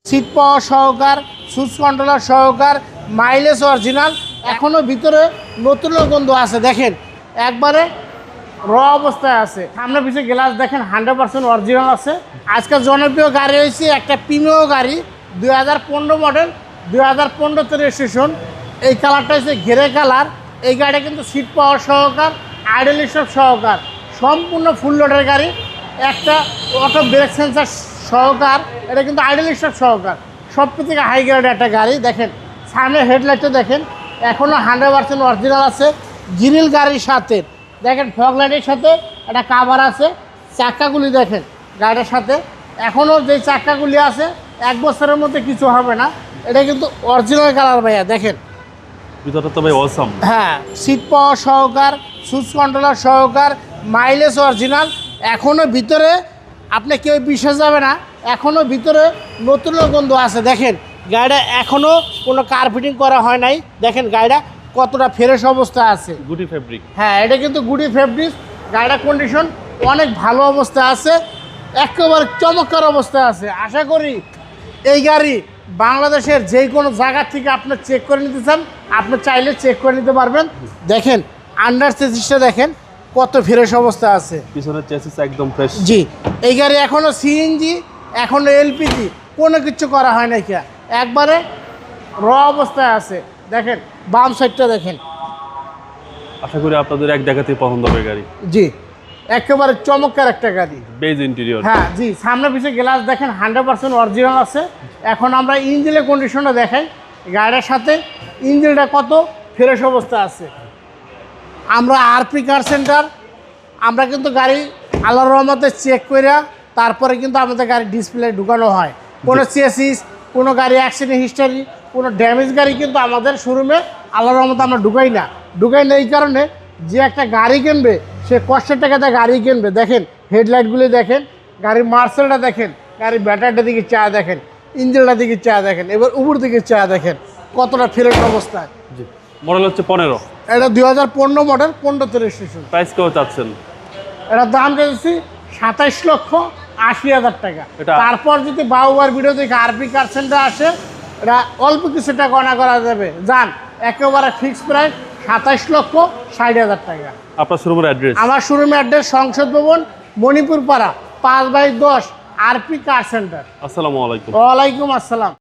Seat power সহকার, switch controller সহকার, mileage original, এখনও ভিতরে নতুন গন্ধ আছে। দেখেন একবারে র অবস্থায় আছে। সামনে পিছিয়ে গ্লাস দেখেন 100% অরিজিনাল আছে। আজকাল জনপ্রিয় গাড়ি হয়েছে একটা প্রিমিয় গাড়ি 2015 মডেল, 2015 রেজিস্ট্রেশন। এই কালারটা হচ্ছে ঘেরে কালার। এই গাড়িটা কিন্তু সিট পাওয়ার সহকার, আইডল স্টপ সহকার, সম্পূর্ণ ফুল লোডের গাড়ি। একটা অটো ব্রেক সেন্সার সহকার, এটা কিন্তু আইডল স্টপ সহকার, সব থেকে হাই গ্রেডের একটা গাড়ি। দেখেন সামনে হেডলাইটটা দেখেন এখনও 100% অরিজিনাল আছে। গ্রিল গাড়ির সাথে দেখেন ফগ লাইটের সাথে একটা কাভার আছে। চাক্কাগুলি দেখেন গাড়িটার সাথে এখনও যে চাক্কাগুলি আছে 1 বছরের মধ্যে কিছু হবে না। এটা কিন্তু অরিজিনাল কালার ভাইয়া। দেখেন ভিতরটা তো ভাই অসাম। হ্যাঁ, সিট পাওয়ার সহকার, সুইচ কন্ট্রোলার সহকার, মাইলেজ অরিজিনাল। এখনও ভিতরে আপনি কেউ বিশ্বাস যাবে না, এখনও ভিতরে নতুন গন্ধ আছে। দেখেন গাড়িটা এখনও কোনো কার্পেটিং করা হয় নাই। দেখেন গাড়িটা কতটা ফ্রেশ অবস্থা আছে। গুটি ফেব্রিক। হ্যাঁ, এটা কিন্তু গুডি ফেব্রিক। গাড়িটার কন্ডিশন অনেক ভালো অবস্থা আছে, একেবারে চমৎকার অবস্থায় আছে। আশা করি এই গাড়ি বাংলাদেশের যে কোনো জায়গা থেকে আপনি চেক করে নিতে চান, আপনি চাইলে চেক করে নিতে পারবেন। দেখেন আন্ডার চেসিসটা দেখেন কত ফ্রেশ অবস্থা আছে। পিছনের চেসিস একদম ফ্রেশ। জি, এই গাড়ি এখনও সিএনজি, এখনও এলপিজি, কোনো কিছু করা হয় না, কি একবারে র অবস্থায় আছে। দেখেন বাম সাইডটা দেখেন। আশা করি আপনাদের এক দেখাতেই পছন্দ হবে গাড়ি। জি, একেবারে চমৎকার একটা গাড়ি। Beige interior. হ্যাঁ জি, সামনে পিছিয়ে গ্লাস দেখেন 100% অরিজিনাল আছে। এখন আমরা ইঞ্জিনের কন্ডিশনটা দেখাই। গাড়ির সাথে ইঞ্জিনটা কত ফ্রেশ অবস্থা আছে। আমরা আরপি কার সেন্টার, আমরা কিন্তু গাড়ি আল্লাহর রহমতে চেক করে তারপরে কিন্তু আমাদের গাড়ির ডিসপ্লে ঢুকানো হয়। কোনো চেসিস, কোনো গাড়ি অ্যাক্সিডেন্ট হিস্টোরি, কোনো ড্যামেজ গাড়ি কিন্তু আমাদের শোরুমে আল্লাহর রহমতে আমরা ঢুকাই না। এই কারণে যে একটা গাড়ি কিনবে সে কষ্টের টাকাতে গাড়ি কিনবে। দেখেন হেডলাইটগুলি দেখেন, গাড়ির মার্সেলটা দেখেন, গাড়ির ব্যাটারিটা দিকে চা দেখেন, ইঞ্জিনটা দিকে চা দেখেন, এবার উপর দিকে চা দেখেন কতটা ফ্রেশ অবস্থায়। জি, মডেল হচ্ছে 15। এটা 2015 মডেল, 15 রেজিস্ট্রেশন। প্রাইস কেউ চাচ্ছেন? এটার দাম চাইছি 27,80,000 টাকা। এটা- তারপর যদি বাউবার ভিডিও দেখে আরপি কার সেন্টার আসে, এটা অল্প কিছুটা গণনা করা যাবে। যান একেবারে ফিক্সড প্রাইস 27,60,000 টাকা। আপনার শোরুমের অ্যাড্রেস? আমার শোরুমের অ্যাড্রেস সংসদ ভবন, মণিপুর পাড়া, 5/10, আরপি কার সেন্টার। আসসালামু আলাইকুম। ওয়ালাইকুম আসসালাম।